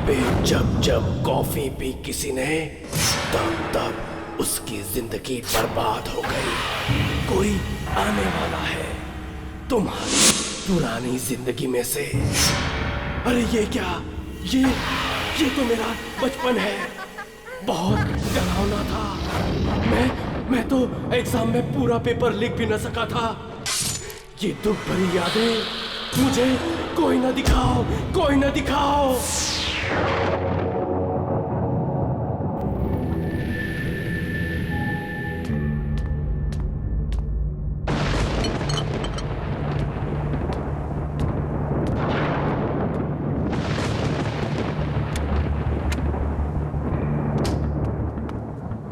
फिर जब जब कॉफी पी किसी ने, तब तब उसकी जिंदगी बर्बाद हो गई। कोई आने वाला है तुम्हारी पुरानी जिंदगी में से। अरे ये क्या, ये तो मेरा बचपन है, बहुत डरावना था। मैं तो एग्जाम में पूरा पेपर लिख भी न सका था। ये दुख भरी यादें मुझे कोई ना दिखाओ, कोई ना दिखाओ।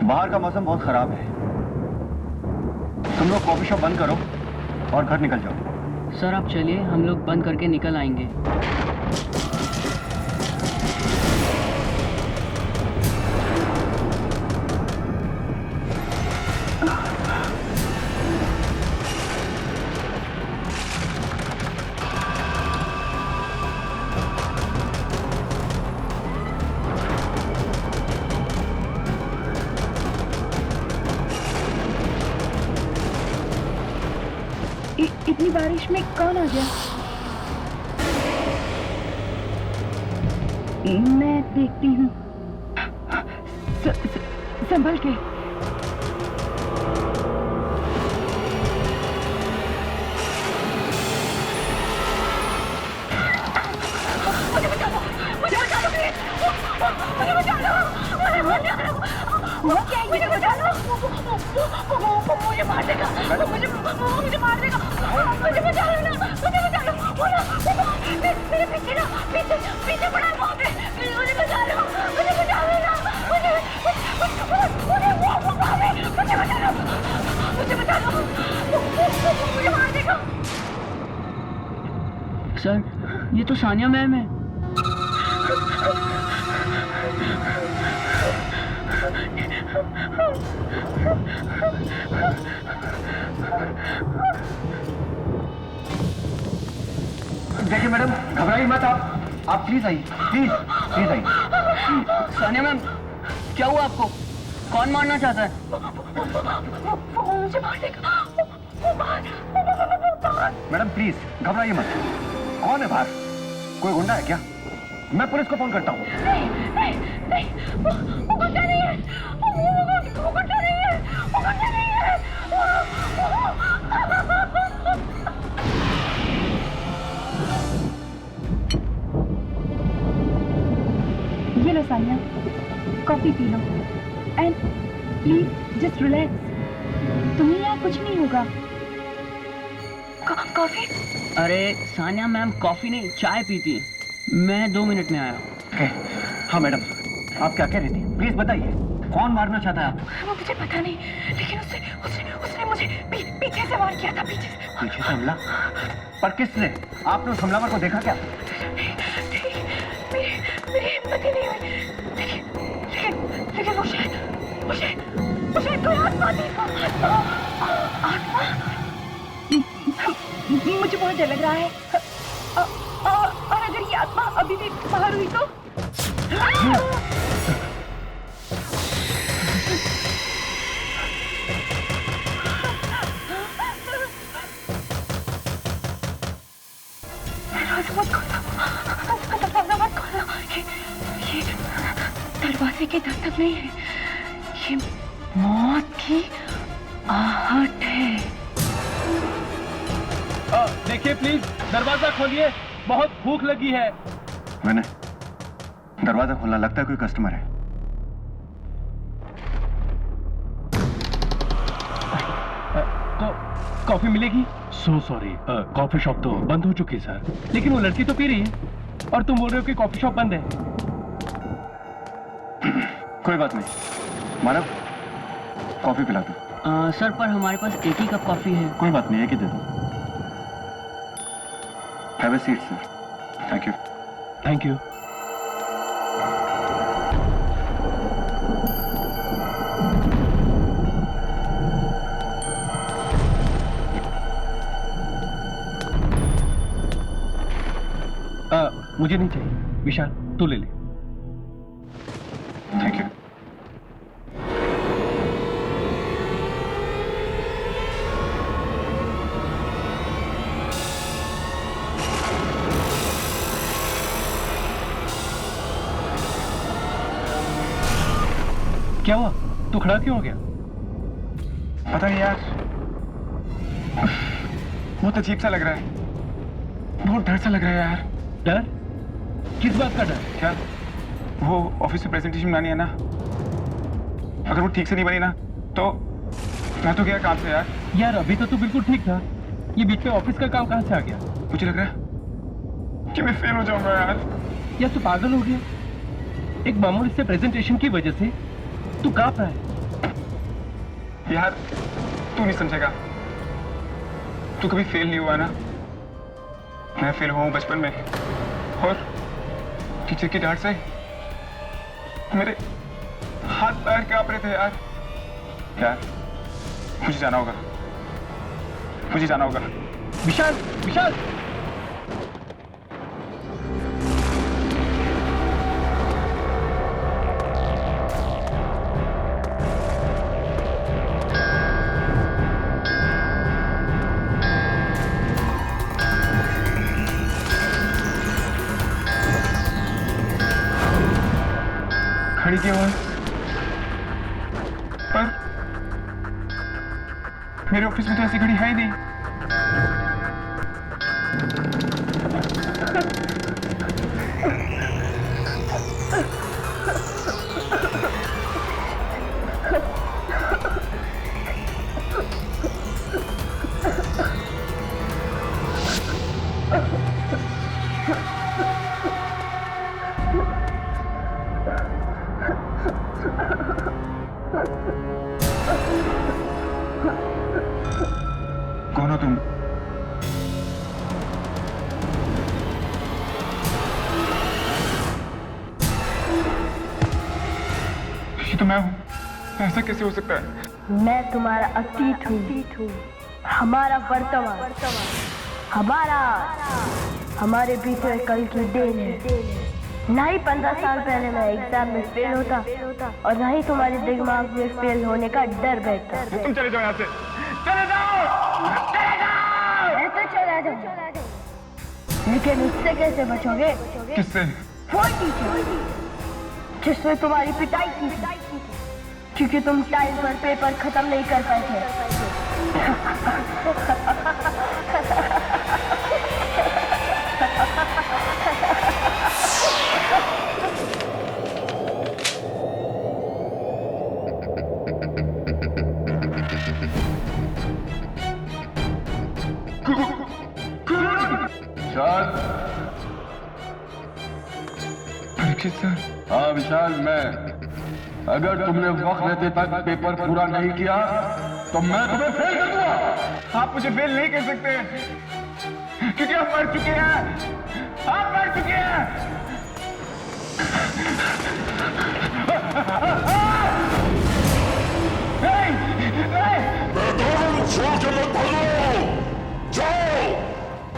बाहर का मौसम बहुत खराब है, तुम लोग कॉफी शॉप बंद करो और घर निकल जाओ। सर आप चलिए, हम लोग बंद करके निकल आएंगे। इतनी बारिश में कौन आ गया? मैं देखती हूँ। संभल के। मुझे बचा लो, मुझे बचा लो, मुझे बचा लो, वो क्या है? मुझे बचा लो, वो मुझे मार देगा, मुझे मार देगा, मुझे बचा लो ना, मुझे बचा लो, मेरे पीछे ना, पीछे पड़ा है वहाँ पे, मुझे बचा लो ना, मुझे बचा लो, मुझे मार देगा। सर ये तो सानिया मैम है। देखिए मैडम, घबराइए मत, आप प्लीज आइए, प्लीज आइए। सानिया मैम क्या हुआ आपको? कौन मारना चाहता है? वो मुझे मार देगा। मैडम प्लीज घबराइए मत। कौन है बाहर? कोई गुंडा है क्या? मैं पुलिस को फोन करता हूँ। नहीं, वो गुंडा नहीं है, वो गुंडा नहीं है, वो गुंडा नहीं है। ये लो सानिया, कॉफी पी लो एंड प्लीज जस्ट रिलैक्स। तुम्हें यहाँ कुछ नहीं होगा। कॉफी? अरे सानिया मैम कॉफी नहीं चाय पीती। मैं 2 मिनट में आया। हाँ मैडम, आप क्या कह रही थी? प्लीज बताइए, कौन मारना चाहता है आपको? वो मुझे पता नहीं, लेकिन उसने मुझे पीछे से वार किया था, पीछे से हमला? पर किसने? आपने उस हमलावर को देखा क्या? मेरी हिम्मत ही नहीं हुई, लेकिन वो शायद कोई आत्मा थी। आत्मा? मुझे बहुत डर लग रहा है। और अगर ये आत्मा अभी भी बाहर हुई तो? दरवाजे के दस्तक नहीं है, ये मौत की आहट है। देखिए प्लीज दरवाजा खोलिए, बहुत भूख लगी है। मैंने दरवाजा खोलना, लगता है कोई कस्टमर है। कॉफी मिलेगी? सो सॉरी, कॉफी शॉप तो बंद हो चुकी है सर। लेकिन वो लड़की तो पी रही है और तुम बोल रहे हो कि कॉफी शॉप बंद है। कोई बात नहीं, मानव कॉफी पिला दो। सर पर हमारे पास एक ही कप कॉफी है। कोई बात नहीं, एक ही दे दो। Have a seat sir. Thank you. Thank you. मुझे नहीं चाहिए। विशाल तू ले ले। Thank you. क्या हुआ? तू खड़ा क्यों हो गया? पता नहीं यार, बहुत अजीब सा लग रहा है, बहुत डर सा लग रहा है यार। डर? किस बात का डर? क्या वो ऑफिस में प्रेजेंटेशन बनानी है ना, अगर वो ठीक से नहीं बनी ना तो मैं तो गया काम से यार। यार अभी तो तू बिल्कुल ठीक था, ये बीच में ऑफिस का काम कहाँ से आ गया? मुझे लग रहा है कि मैं फेल हो जाऊंगा यार। यार तू पागल हो गया? एक मामूली से प्रेजेंटेशन की वजह से तू कांप रहा है। यार तू नहीं समझेगा, तू कभी फेल नहीं हुआ ना, मैं फेल हुआ हूँ बचपन में, और टीचर की डांट से मेरे हाथ पैर कांप रहे थे यार। यार मुझे जाना होगा, मुझे जाना होगा। विशाल, विशाल! खड़ी क्यों है? पर मेरे ऑफिस में तो ऐसी घड़ी है ही नहीं। कौन हो तुम? ये तो मैं हूँ, ऐसा कैसे हो सकता है? मैं तुम्हारा अतीत हूँ, हमारा वर्तमान, हमारा हमारे बीते कल की देन है। ना ही 15 साल पहले मैं एग्जाम में फेल होता और ना ही तुम्हारे दिमाग में फेल होने का डर बैठता। तुम चले जाओ यहाँ से, चले जाओ, चले जाओ। मैं तो चला जाऊँ, लेकिन उससे कैसे बचोगे? किससे? वो टीचर जिसने तुम्हारी पिटाई की थी, क्योंकि तुम टाइम पर पेपर खत्म नहीं कर पाए थे। विशाल। परीक्षित सर। हाँ विशाल, मैं। अगर तुमने वक्त रहते तक पेपर पूरा नहीं किया तो मैं तुम्हें फेल कर दूंगा। आप मुझे फेल नहीं कर सकते, क्योंकि आप मर चुके हैं, आप मर चुके हैं। मैदान छोड़ के मत भागो, जाओ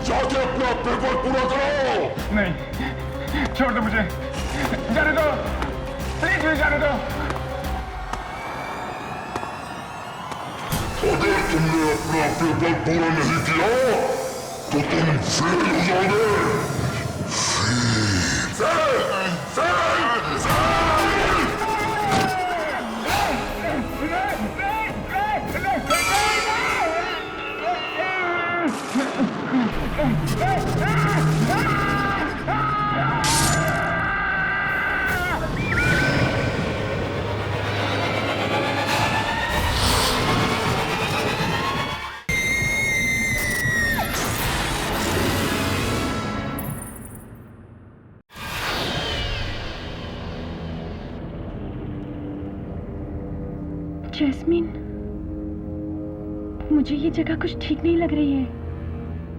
जाके अपना पेपर पूरा करो। नहीं, छोड़ दो मुझे, जाने दो, प्लीज मुझे जाने दो। अगर तुमने अपना पेपर पूरा नहीं किया तो तुम फेल हो जाओगे। Fail, fail, fail. जैस्मीन, मुझे ये जगह कुछ ठीक नहीं लग रही है।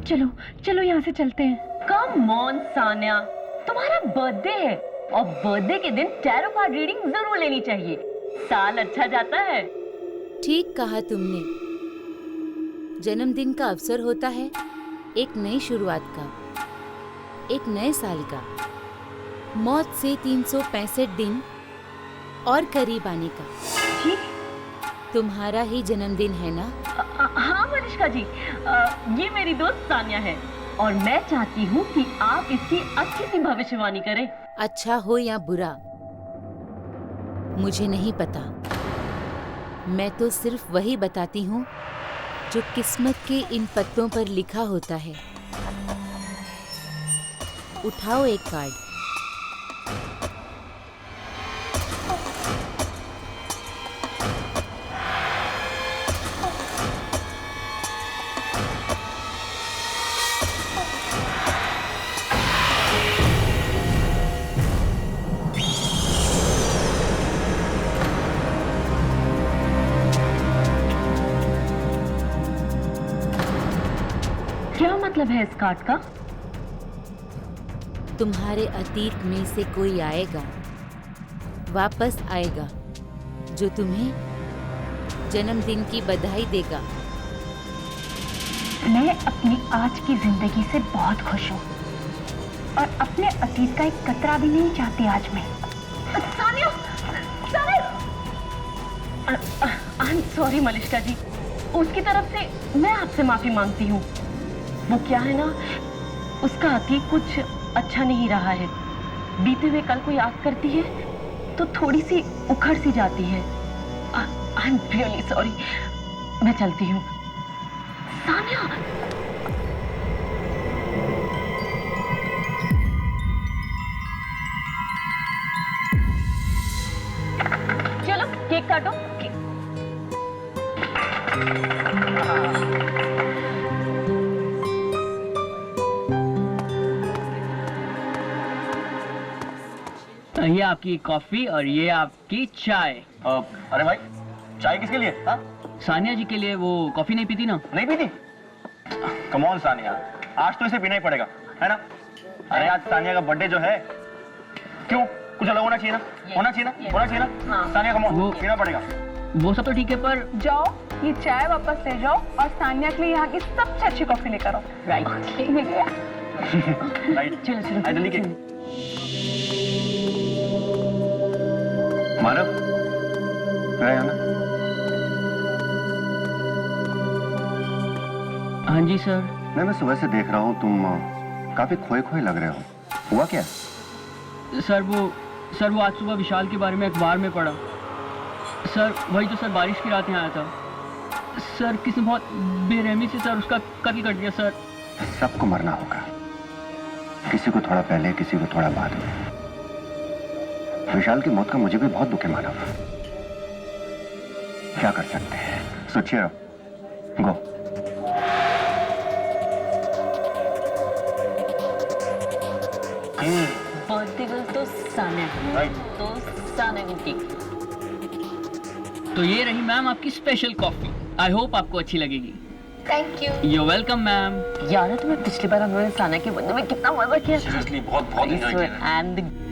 चलो चलो यहाँ से चलते हैं। कम ऑन सान्या, तुम्हारा बर्थडे है और बर्थडे के दिन टैरो कार्ड रीडिंग जरूर लेनी चाहिए, साल अच्छा जाता है। ठीक कहा तुमने, जन्मदिन का अवसर होता है एक नई शुरुआत का, एक नए साल का। मौत से 365 दिन और करीब आने का। जी तुम्हारा ही जन्मदिन है ना? हाँ मनीषका जी, ये मेरी दोस्त सानिया है और मैं चाहती हूँ कि आप इसकी अच्छी सी भविष्यवाणी करें। अच्छा हो या बुरा मुझे नहीं पता, मैं तो सिर्फ वही बताती हूँ जो किस्मत के इन पत्तों पर लिखा होता है। उठाओ एक कार्ड। क्या मतलब है इस कार्ड का? तुम्हारे अतीत में से कोई आएगा, वापस आएगा, जो तुम्हें जन्मदिन की बधाई देगा। मैं अपनी आज की जिंदगी से बहुत खुश हूँ और अपने अतीत का एक कतरा भी नहीं चाहती आज मैं। Sania, I am sorry Manishka जी, उसकी तरफ से मैं आपसे माफी मांगती हूँ। वो क्या है ना, उसका अतीत कुछ अच्छा नहीं रहा है। बीते हुए कल को याद करती है तो थोड़ी सी उखड़ सी जाती है। आई एम रियली सॉरी, मैं चलती हूँ। सानिया, चलो केक काटो। ये आपकी कॉफी और ये आपकी चाय। अरे भाई, चाय किसके लिए? हाँ, सानिया जी के लिए। वो कॉफी नहीं पीती ना? नहीं पीती? कम ऑन सानिया, आज तो इसे पीना ही पड़ेगा, है ना? अरे आज सानिया का बर्थडे जो है, क्यों कुछ अलग होना चाहिए ना? होना चाहिए ना? होना चाहिए ना? हाँ। सानिया कम ऑन, पीना पड़ेगा। वो सब तो ठीक है, पर जाओ ये चाय वापस ले जाओ और सानिया के लिए यहाँ की सबसे अच्छी कॉफी लेकर आओ। राइट, राइट, चलो चलो आई जल्दी के। मानव, है ना? हाँ जी सर। मैं सुबह से देख रहा हूँ तुम काफी खोए खोए लग रहे हो। हुआ क्या? सर वो आज सुबह विशाल के बारे में अखबार में पढ़ा। सर वही तो सर, बारिश की रात यहाँ आया था। सर किसी बहुत बेरहमी से सर उसका कत्ल कर दिया सर। सबको मरना होगा, किसी को थोड़ा पहले, किसी को थोड़ा बाद में। विशाल की मौत का मुझे भी बहुत दुख है मानव। क्या कर सकते हैं? सोचिए, गो। बर्थडे गर्ल तो सानिया, तो सानिया को केक। तो ये रही मैम आपकी स्पेशल कॉफी। आई होप आपको अच्छी लगेगी। Thank you. You welcome ma'am. याद है तुम्हें पिछली बार हमने सानिया के बर्थडे में कितना मजा किया? सीरियसली बहुत बहुत एंजॉय किया। एंड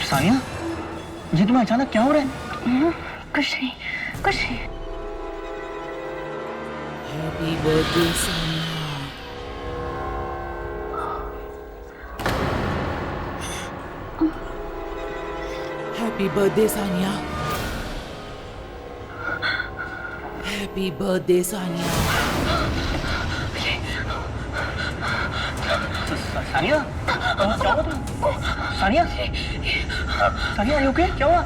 सानिया, जी तुम्हें अचानक क्या हो रहा है? कुछ नहीं, कुछ नहीं। Happy birthday Sania. Happy birthday Sania. Happy birthday Sania. Sania, क्या हुआ तुम? Sania, Sania are you okay? क्या हुआ?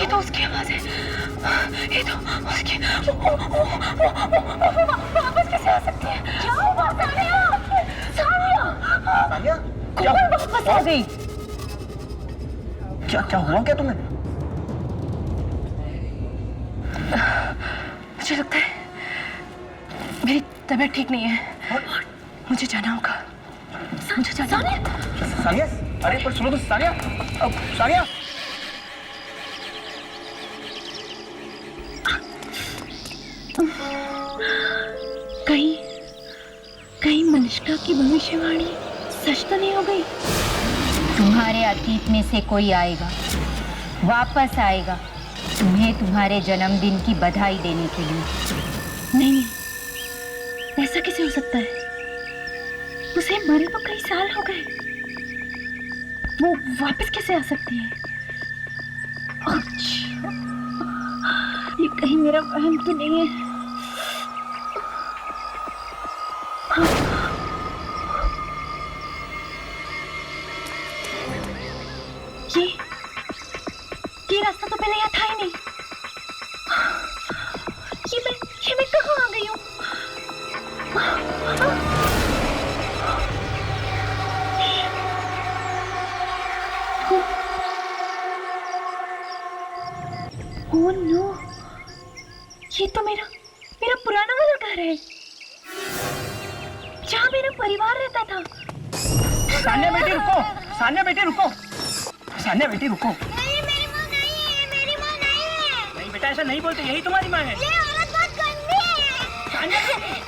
ये तो उसकी आवाज है। ये तो उसकी। वापस कैसे आ सकती है? जाओ सानिया, सानिया। सानिया, क्या वापस आ गई? क्या हुआ क्या तुम्हें? मुझे लगता है मेरी तबीयत ठीक नहीं है। मुझे जाना होगा। मुझे जाना होगा। सानिया, अरे पर सुनो तो सानिया, सानिया। कहीं मनीषका की भविष्यवाणी सच तो नहीं हो गई? तुम्हारे अतीत में से कोई आएगा, वापस आएगा तुम्हें तुम्हारे जन्मदिन की बधाई देने के लिए। नहीं, ऐसा कैसे हो सकता है? उसे मरे तो कई साल हो गए, वो वापस कैसे आ सकती है? अच्छा, ये कहीं मेरा वहम तो नहीं है? ये रास्ता तो पहले यहाँ था ही नहीं। ये मैं कहाँ आ गई हूँ? ओह नो, ये तो मेरा पुराना वाला घर है, जहाँ मेरा परिवार रहता था। सान्या बेटी रुको, सान्या बेटी रुको, सान्या बेटी रुको। नहीं, मेरी माँ नहीं है, मेरी माँ नहीं है। नहीं बेटा, ऐसा नहीं बोलते, यही तुम्हारी माँ है। ये औरत बहुत गंदी है। सान्या नहीं।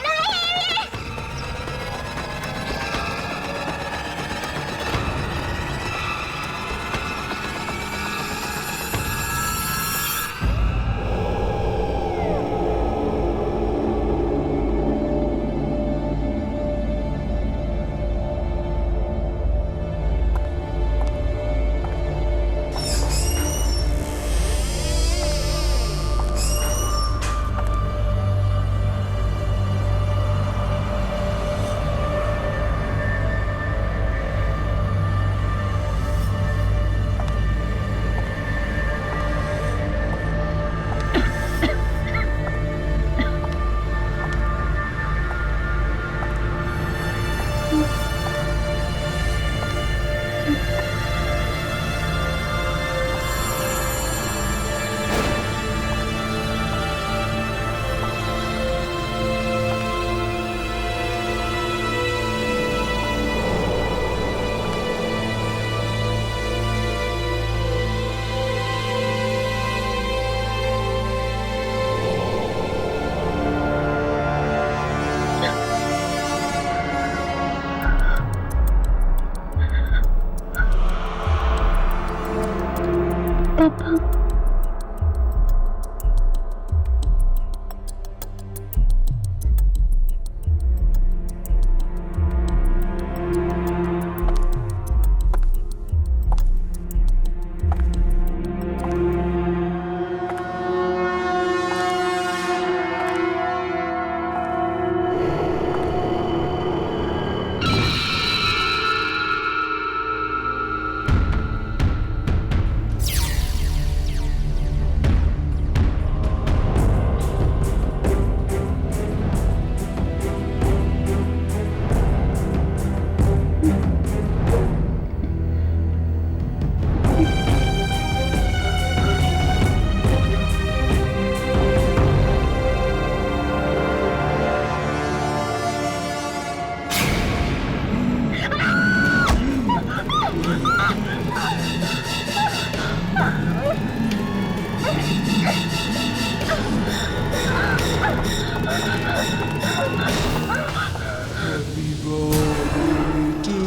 Happy birthday to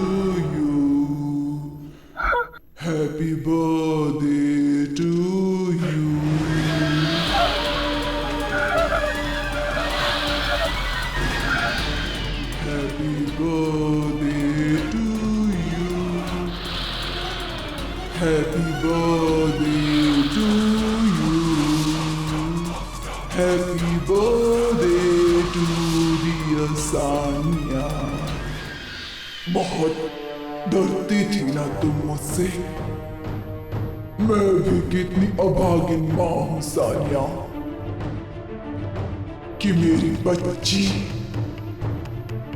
you. Happy birthday to you. Happy birthday to you. Happy birthday to dear Sanya. बहुत डरती थी ना तुम मुझसे। मैं भी कितनी अभागिन माँ हूँ सानिया, कि मेरी बच्ची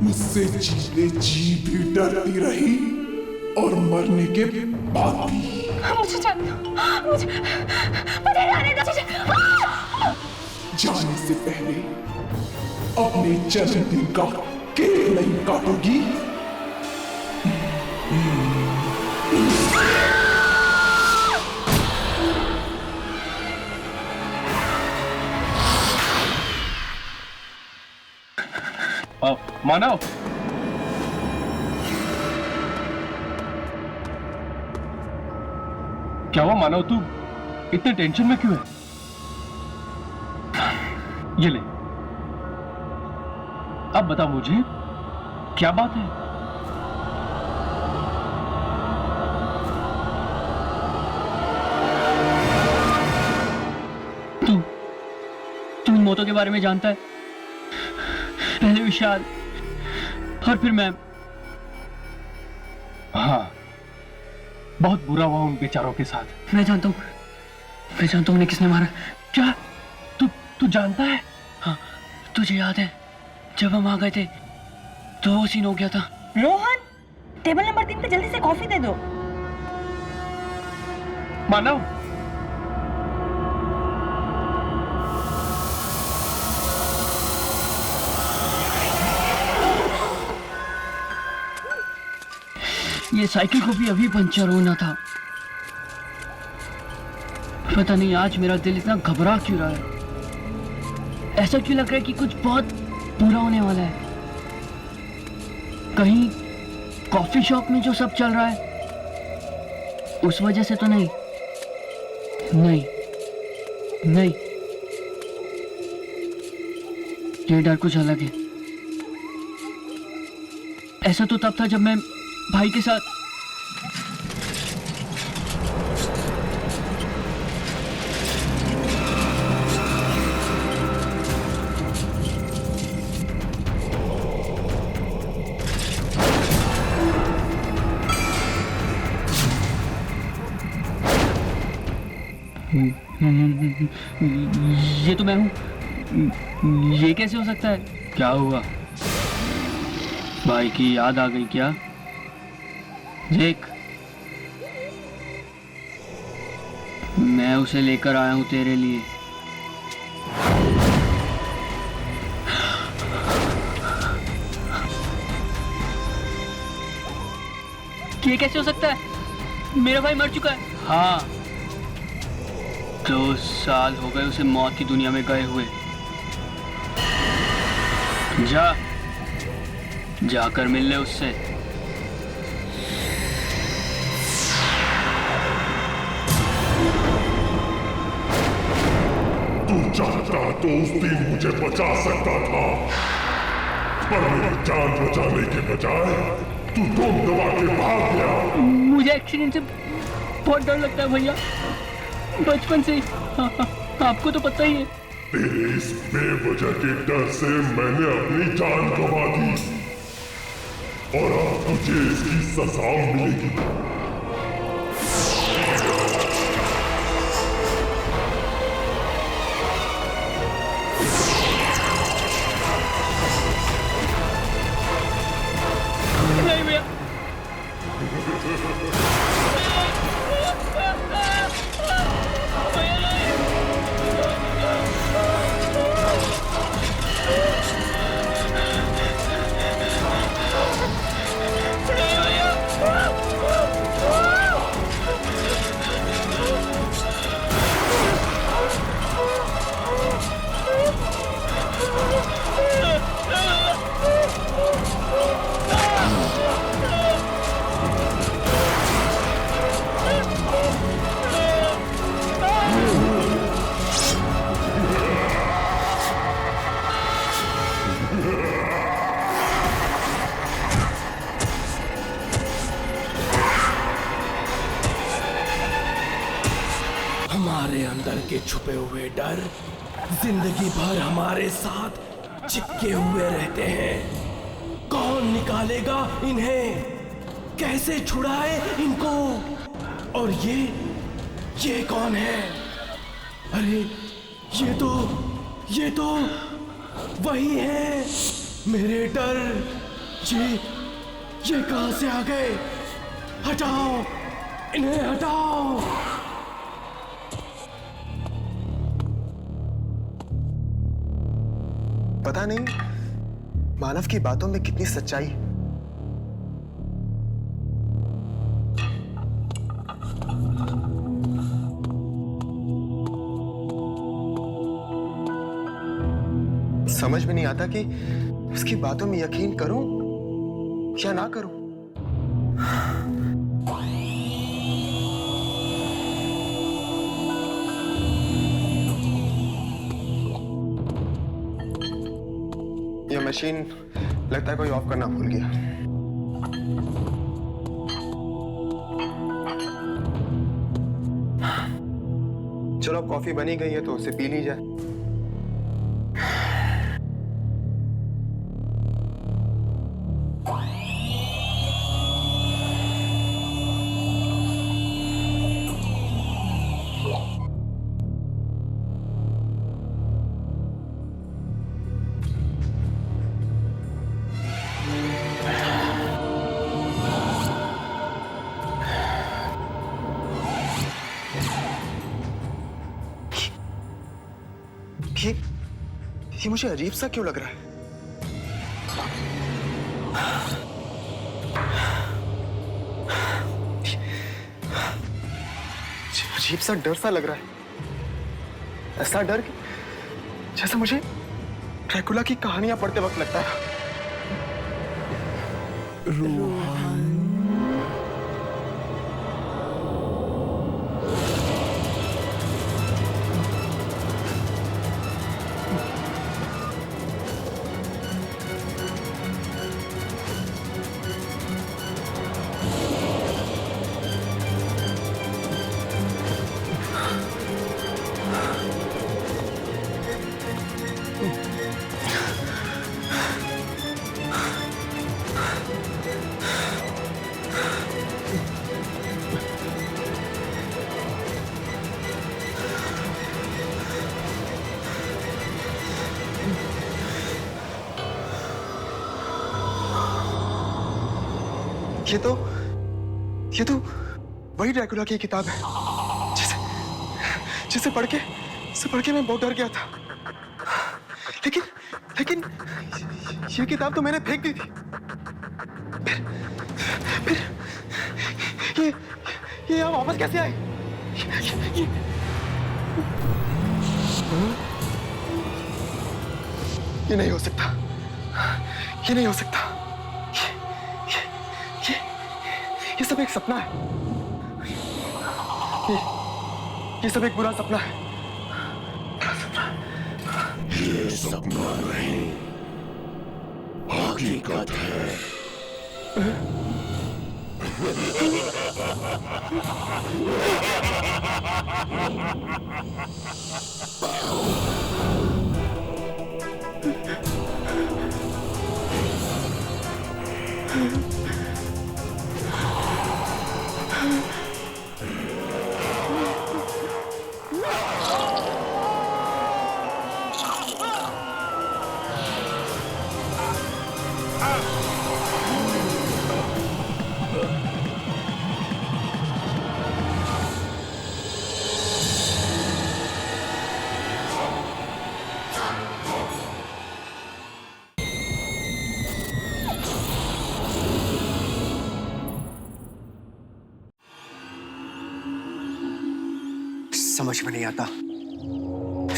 मुझसे जीते जी भी डरती रही और मरने के बाद भी। मुझे जाने दो, मुझे रहने दो। जाने से पहले अपने जन्मदिन का केक नहीं काटोगी? मानव, क्या हुआ मानव, तू इतने टेंशन में क्यों है? ये ले, अब बता मुझे क्या बात है? तू इन मौतों के बारे में जानता है? पहले विशाल और फिर मैं। हाँ, बहुत बुरा हुआ उन बेचारों के साथ। मैं जानता हूँ उन्हें किसने मारा। क्या तू जानता है? हाँ, तुझे याद है जब हम आ गए थे तो वो सीन हो गया था। रोहन, टेबल नंबर 3 पे जल्दी से कॉफी दे दो। मानव, ये साइकिल को भी अभी पंचर होना था। पता नहीं आज मेरा दिल इतना घबरा क्यों रहा है। ऐसा क्यों लग रहा है कि कुछ बहुत बुरा होने वाला है। कहीं कॉफी शॉप में जो सब चल रहा है उस वजह से तो नहीं। ये डर कुछ अलग है। ऐसा तो तब था जब मैं भाई के साथ ये तो मैं हूं। ये कैसे हो सकता है? क्या हुआ? भाई की याद आ गई क्या? देख, मैं उसे लेकर आया हूं तेरे लिए। ये कैसे हो सकता है? मेरा भाई मर चुका है। हाँ, 2 साल हो गए उसे मौत की दुनिया में गए हुए। जाकर मिल ले उससे। तू चाहता तो उस दिन मुझे बचा सकता था, पर मेरी जान बचाने के बजाय तू दम दबा के भाग गया। मुझे एक्सीडेंट से बहुत डर लगता है भैया, बचपन से ही। आपको तो पता ही है। तेरे इस बेवजह के डर से मैंने अपनी जान गंवा दी, और अब तुझे इसकी सजा मिलेगी। नहीं भैया। हमारे अंदर के छुपे हुए डर जिंदगी भर हमारे साथ चिपके हुए रहते हैं। कौन निकालेगा इन्हें? कैसे छुड़ाए इनको? और ये कौन है? अरे ये तो वही है मेरे डर। ये कहां से आ गए? हटाओ इन्हें, हटाओ। पता नहीं मानव की बातों में कितनी सच्चाई है। समझ में नहीं आता कि उसकी बातों में यकीन करूं या ना करूं। मशीन लगता है कोई ऑफ करना भूल गया। चलो अब कॉफी बनी गई है तो उसे पी ली जाए। ये मुझे अजीब सा क्यों लग रहा है? अजीब सा डर सा लग रहा है। ऐसा डर कि जैसे मुझे ड्रैकुला की कहानियां पढ़ते वक्त लगता है। रोहन ये तो वही ड्रैकुला की किताब है जिसे पढ़ के मैं बहुत डर गया था। लेकिन ये किताब तो मैंने फेंक दी थी। फिर ये यहाँ वापस कैसे आई? ये नहीं हो सकता। ये नहीं हो सकता। ये सब एक सपना है। ये सब एक बुरा सपना है। ये सपना नहीं, हकीकत है।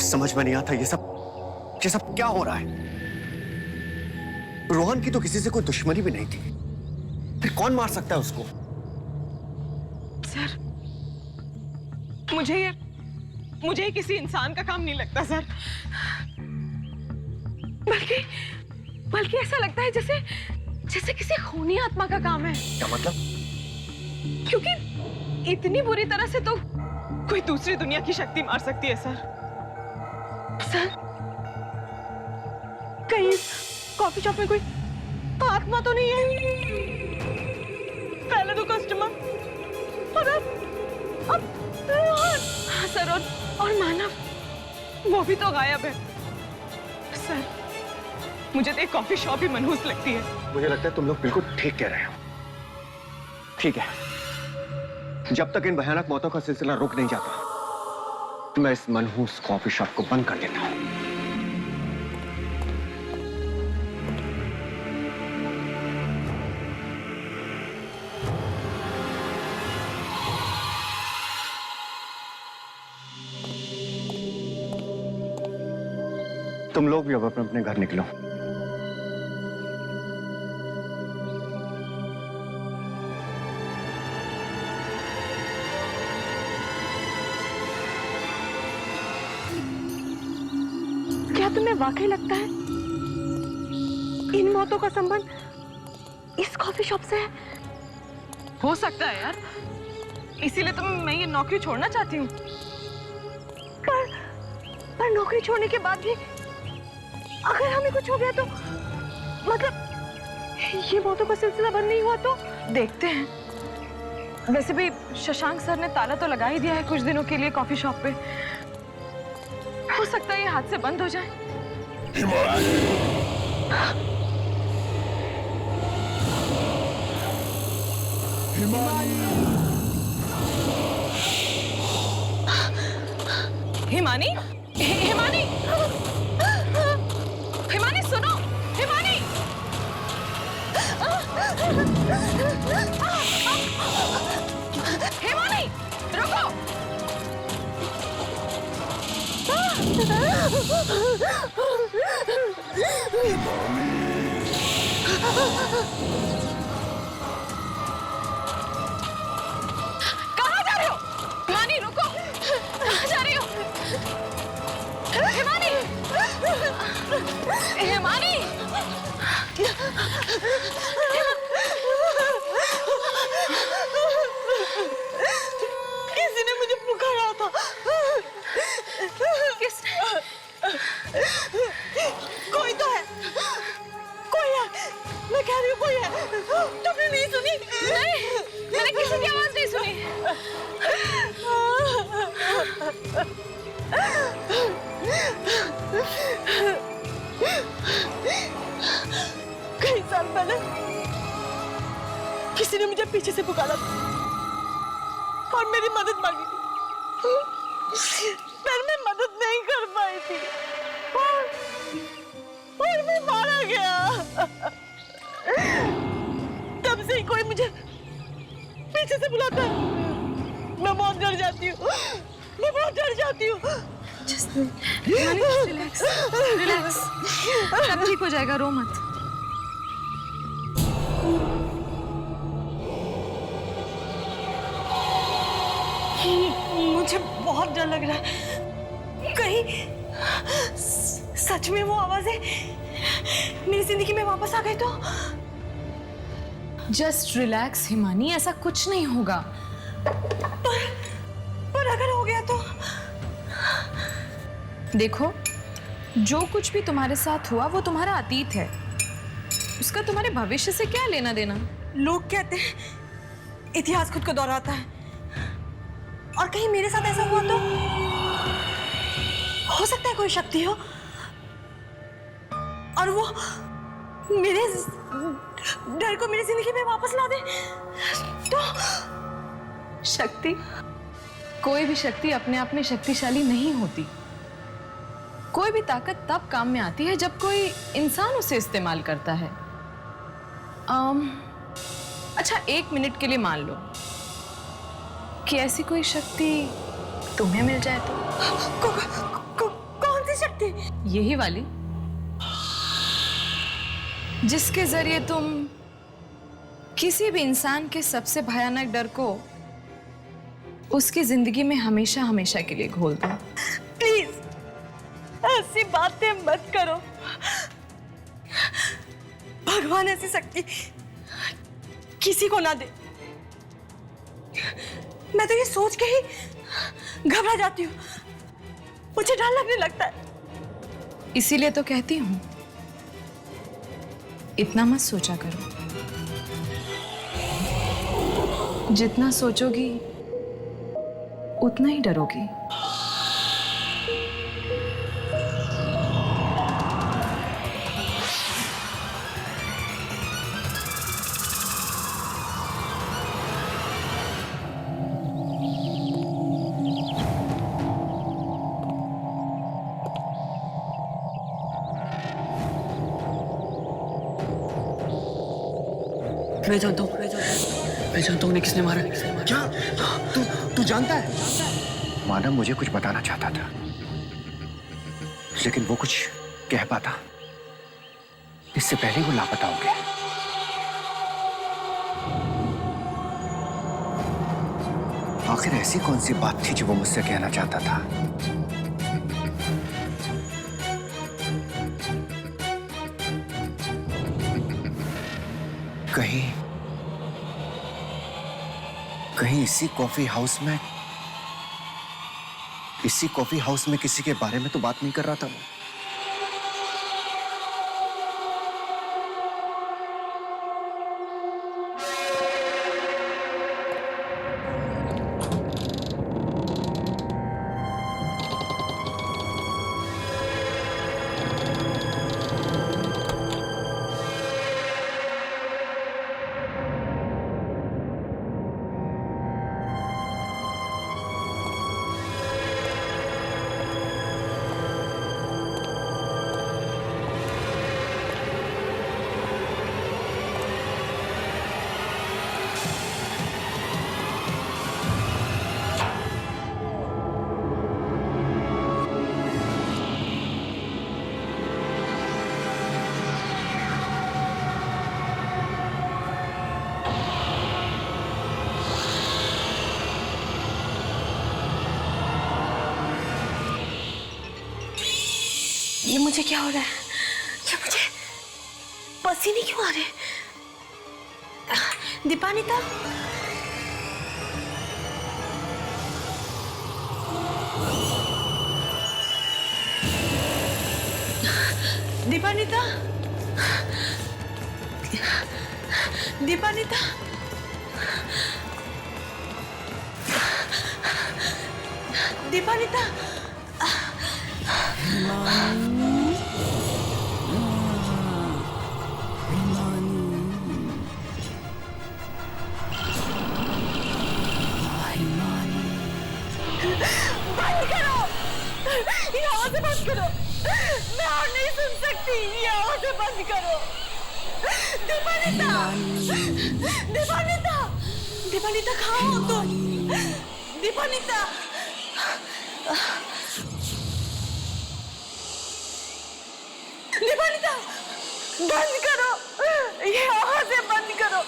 समझ में नहीं आता ये सब क्या हो रहा है? रोहन की तो किसी से कोई दुश्मनी भी नहीं थी, फिर कौन मार सकता है उसको? सर, मुझे किसी इंसान का काम नहीं लगता सर। बल्कि ऐसा लगता है जैसे किसी खूनी आत्मा का काम है। क्या मतलब? क्योंकि इतनी बुरी तरह से तो कोई दूसरी दुनिया की शक्ति मार सकती है सर। कहीं कॉफी शॉप में कोई आत्मा तो नहीं है? पहले तो कस्टमर और अब हाँ सर, और मानव वो भी तो गायब है सर। मुझे तो एक कॉफी शॉप ही मनहूस लगती है। मुझे लगता है तुम लोग बिल्कुल ठीक कह रहे हो। ठीक है, जब तक इन भयानक मौतों का सिलसिला रुक नहीं जाता मैं इस मनहूस कॉफी शॉप को बंद कर देता हूं। तुम लोग भी अब अपने अपने घर निकलो। क्या तुम्हें वाकई लगता है इन मौतों का संबंध इस कॉफी शॉप से है। हो सकता है यार, इसीलिए तो मैं ये नौकरी छोड़ना चाहती हूँ। पर नौकरी छोड़ने के बाद भी अगर हमें कुछ हो गया तो, मतलब ये मौतों का सिलसिला बंद नहीं हुआ तो देखते हैं। वैसे भी शशांक सर ने ताला तो लगा ही दिया है कुछ दिनों के लिए कॉफी शॉप पे। हो सकता है ये हाथ से बंद हो जाए। हिमानी, हिमानी, हिमानी सुनो, हिमानी, हिमानी रुको। कहाँ जा रहे हो? हिमानी रुको, कहाँ जा रही हो? हिमानी, हिमानी, किसी ने मुझे पुकारा था। किसने? कोई तो है, कोई है, मैं कह रही हूँ कोई है। तुमने नहीं सुनी? नहीं, मैंने किसी की आवाज नहीं सुनी। कई साल पहले किसी ने मुझे पीछे से पुकारा था और मेरी मदद मांगी थी, पर मैं मदद नहीं कर पाई थी और मैं मारा गया। तब से ही कोई मुझे पीछे से बुलाता है, मैं बहुत डर जाती हूँ, मैं बहुत डर जाती हूँ। रिलैक्स, रिलैक्स, सब ठीक हो जाएगा, रो मत। मुझे बहुत डर लग रहा है, कहीं सच में वो आवाजें मेरी जिंदगी में वापस आ गई तो। जस्ट रिलैक्स हिमानी, ऐसा कुछ नहीं होगा। पर अगर हो गया तो? देखो, जो कुछ भी तुम्हारे साथ हुआ वो तुम्हारा अतीत है, उसका तुम्हारे भविष्य से क्या लेना देना। लोग कहते हैं इतिहास खुद को दोहराता है, और कहीं मेरे साथ ऐसा हुआ तो? हो सकता है कोई शक्ति हो और वो मेरे डर को मेरी जिंदगी में वापस ला दे तो? शक्ति? कोई भी शक्ति अपने आप में शक्तिशाली नहीं होती। कोई भी ताकत तब काम में आती है जब कोई इंसान उसे इस्तेमाल करता है। अच्छा, 1 मिनट के लिए मान लो कि ऐसी कोई शक्ति तुम्हें मिल जाए तो? कौन सी शक्ति? यही वाली, जिसके जरिए तुम किसी भी इंसान के सबसे भयानक डर को उसकी जिंदगी में हमेशा हमेशा के लिए घोल दो। प्लीज ऐसी बातें मत करो। भगवान ऐसी शक्ति किसी को ना दे। मैं तो ये सोच के ही घबरा जाती हूँ, मुझे डर लगने लगता है। इसीलिए तो कहती हूँ, इतना मत सोचा करो। जितना सोचोगी उतना ही डरोगी। मैं जानता हूँ उन्हें किसने मारा। क्या? तू जानता है? मानव मुझे कुछ बताना चाहता था, लेकिन वो कुछ कह पाता इससे पहले वो लापता हो गया। आखिर ऐसी कौन सी बात थी जो वो मुझसे कहना चाहता था? कहीं इसी कॉफी हाउस में किसी के बारे में तो बात नहीं कर रहा था वो। ये मुझे क्या हो रहा है? ये मुझे पसीने क्यों आ रहे हैं? दीपानिता, दीपानिता, दीपानिता, दीपानिता, बंद करो, ये आवाज़ें बंद करो, मैं और नहीं सुन सकती, ये आवाज़ें बंद करो। दीपानिता, दीपानिता, दीपानिता कहाँ हो तुम? दीपानिता, दीपानिता, बंद करो, ये आवाज़ें बंद करो।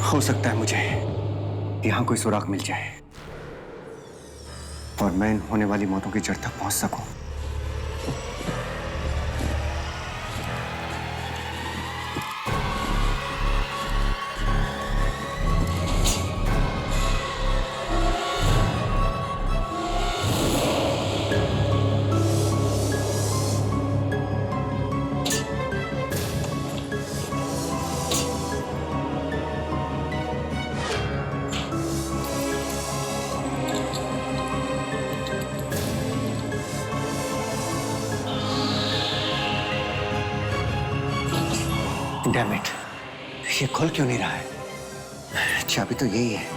हो सकता है मुझे यहां कोई सुराग मिल जाए और मैं इन होने वाली मौतों की जड़ तक पहुंच सकूं। Damn it, ये खुल क्यों नहीं रहा है? चाबी तो यही है।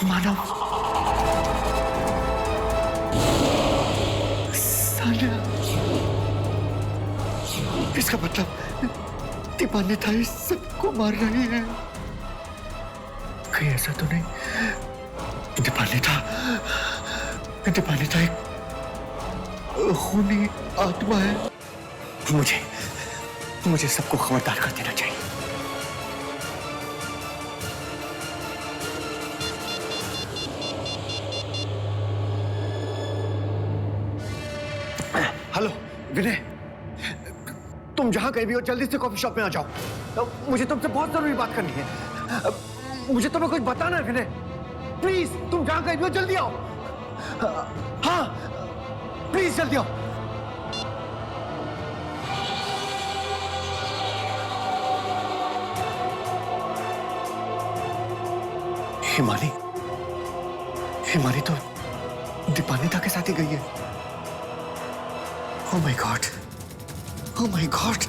मानव, सानिया, इसका मतलब दीपानिता इस सबको मार रही है। कहीं ऐसा तो नहीं दीपानिता एक खूनी आत्मा है। मुझे सबको खबरदार कर देना चाहिए। हेलो विनय, तुम जहां कहीं भी हो जल्दी से कॉफी शॉप में आ जाओ। मुझे तुमसे बहुत जरूरी बात करनी है। मुझे तुम्हें कुछ बताना है विनय। प्लीज तुम जहां कहीं भी हो जल्दी आओ। हाँ प्लीज जल्दी आओ। हिमानी तो दीपानिता के साथ ही गई है। Oh my God! Oh my God!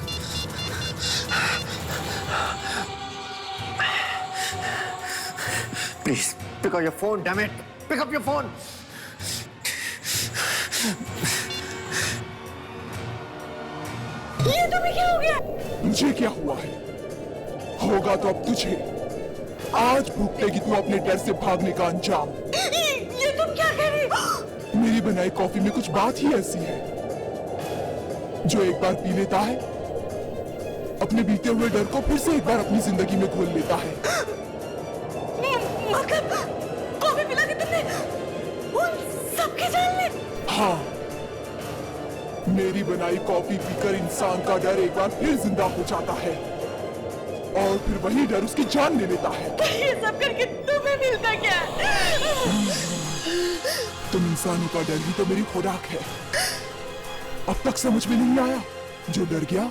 Please pick up your phone, damn it! Pick up your phone. ये तुम्हें क्या हो गया? मुझे क्या हुआ है? होगा तो अब तुझे। आज भुगतेगी तू अपने डर से भागने का अंजाम। ये तुम क्या कह रही हो? मेरी बनाई कॉफी में कुछ बात ही ऐसी है जो एक बार पी लेता है, अपने बीते हुए डर को फिर से एक बार अपनी जिंदगी में घोल लेता है। मतलब कॉफी पिला के तुमने उन सबके जान ले? हाँ, मेरी बनाई कॉफी पीकर इंसान का डर एक बार फिर जिंदा हो जाता है और फिर वही डर उसकी जान ले लेता है। ये सब करके तुम्हें मिलता क्या? तुम इंसानों का डर ही तो मेरी खुराक है। अब तक समझ में नहीं आया, जो डर गया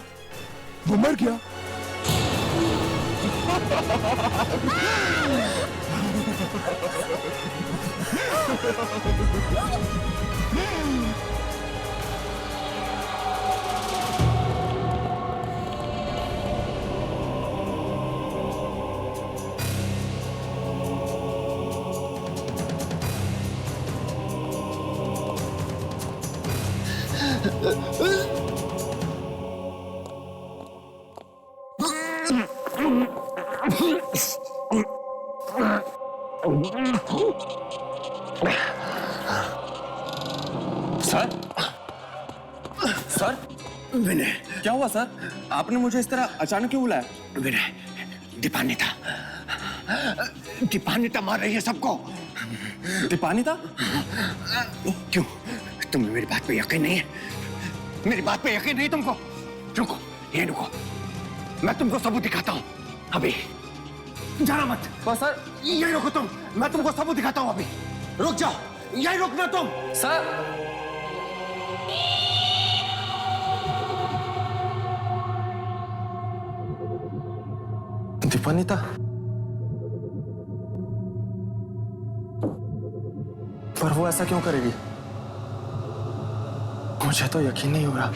वो मर गया। सर विनय, क्या हुआ सर? आपने मुझे इस तरह अचानक क्यों बुलाया? विनय, दीपानिता मार रही है सबको। दीपानिता? क्यों, तुम्हें मेरी बात पे यकीन नहीं है? मेरी बात पे यकीन नहीं तुमको? रुको, ये रुको, मैं तुमको सबूत दिखाता हूँ। अभी जाना मत। सर यही रुको तुम, मैं तुमको सबूत दिखाता हूँ। अभी रुक जाओ, यही रुकना तुम। सर दीपानिता, पर वो ऐसा क्यों करेगी? मुझे तो यकीन नहीं हो रहा।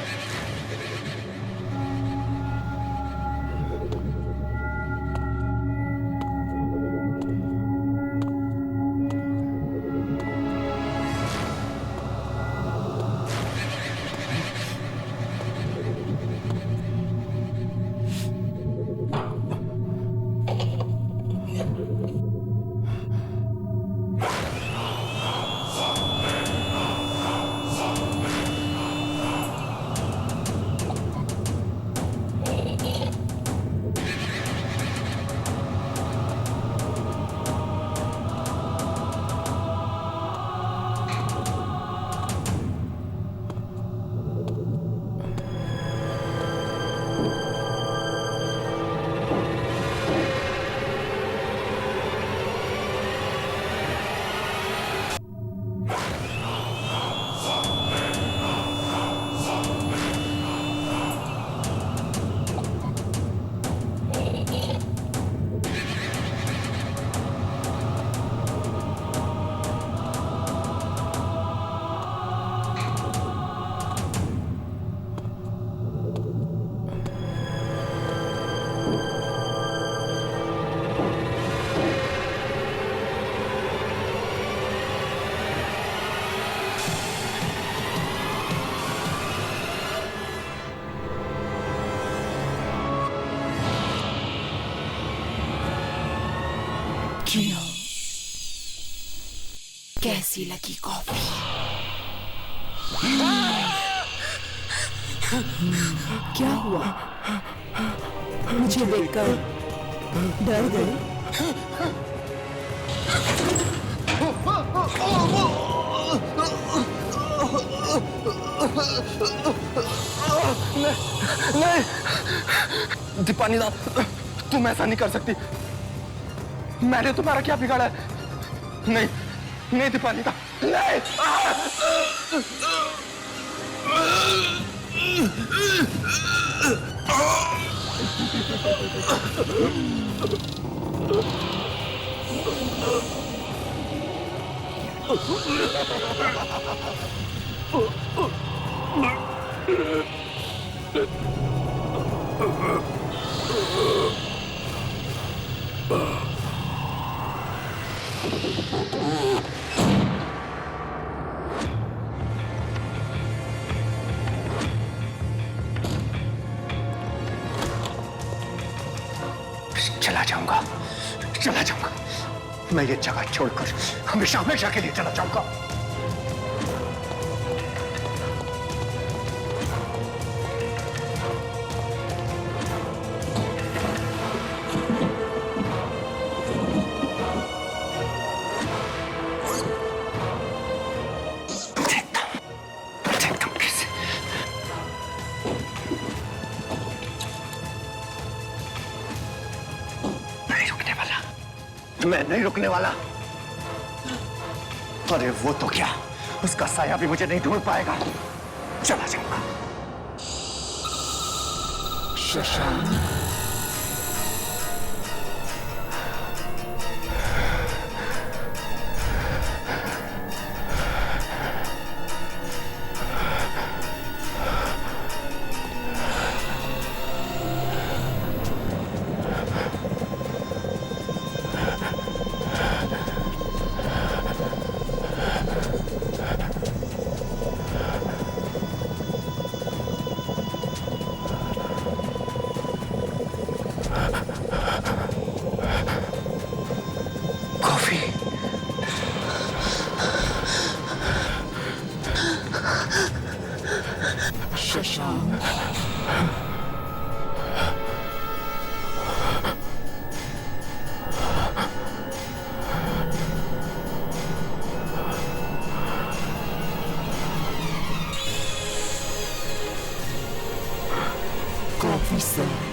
कैसी लगी कॉफी? क्या हुआ? मुझे देखकर डर गए? नहीं, दीपानीदा, तुम ऐसा नहीं कर सकती। मैंने तुम्हारा क्या बिगाड़ा है? नहीं, नहीं दीपानीदा, नहीं। चला जाऊंगा, चला जाऊंगा। मैं ये जगह छोड़कर हमेशा हमेशा के लिए चला जाऊंगा। मैं नहीं रुकने वाला। अरे वो तो क्या, उसका साया भी मुझे नहीं ढूंढ पाएगा। चला जाऊंगा। Shashank, coffee sir.